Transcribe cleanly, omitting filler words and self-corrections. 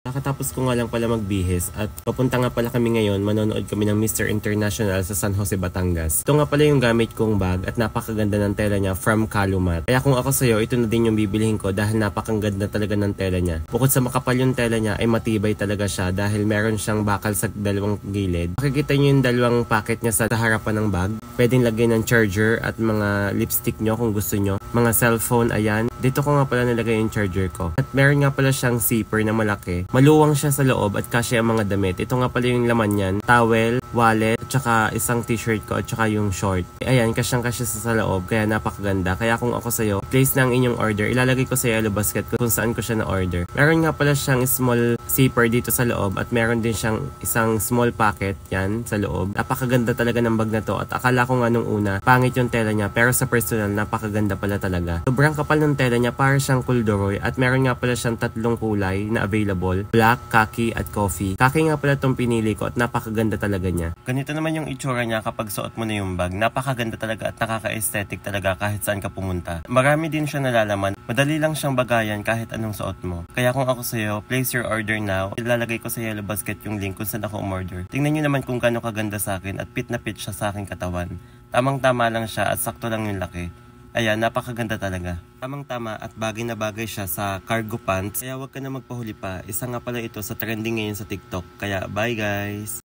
Nakatapos ko nga lang pala magbihis at papunta nga pala kami ngayon, manonood kami ng Mr. International sa San Jose, Batangas. Ito nga pala yung gamit kong bag at napakaganda ng tela niya from Calumat. Kaya kung ako sa'yo, ito na din yung bibilihin ko dahil napakaganda talaga ng tela niya. Bukod sa makapal yung tela niya ay matibay talaga siya dahil meron siyang bakal sa dalawang gilid. Makikita niyo yung dalawang packet niya sa harapan ng bag. Pwedeng lagyan ng charger at mga lipstick nyo kung gusto nyo. Mga cellphone, ayan. Dito ko nga pala nilagay yung charger ko. At meron nga pala siyang zipper na malaki. Maluwang siya sa loob at kasya ang mga damit. Ito nga pala yung laman niyan. Towel, wallet, at saka isang t-shirt ko at saka yung short. Ayan, kasyang-kasya sa loob kaya napakaganda. Kaya kung ako sa'yo, place na ang inyong order. Ilalagay ko sa yellow basket kung saan ko siya na-order. Meron nga pala siyang small zipper dito sa loob at meron din siyang isang small pocket yan sa loob. Napakaganda talaga ng bag na to at akala ko nga nung una, pangit yung tela niya pero sa personal, napakaganda pala talaga. Sobrang kapal ng tela niya para siyang corduroy at meron nga pala siyang tatlong kulay na available. Black, khaki at coffee. Khaki nga pala itong pinili ko at napakaganda talaga niya. Ganito naman yung itsura niya kapag suot mo na yung bag. Napakaganda talaga at nakaka-aesthetic talaga kahit saan ka pumunta. Marami din siya nalalaman. Madali lang siyang bagayan kahit anong suot mo. Kaya kung ako sa'yo, place your order now. Ilalagay ko sa yellow basket yung link kung saan ako umorder. Tingnan nyo naman kung gaano kaganda sa akin at fit na fit siya sa aking katawan. Tamang-tama lang siya at sakto lang yung laki. Ayan, napakaganda talaga. Tamang-tama at bagay na bagay siya sa cargo pants. Kaya wag ka na magpahuli pa. Isa nga pala ito sa trending ngayon sa TikTok. Kaya bye guys!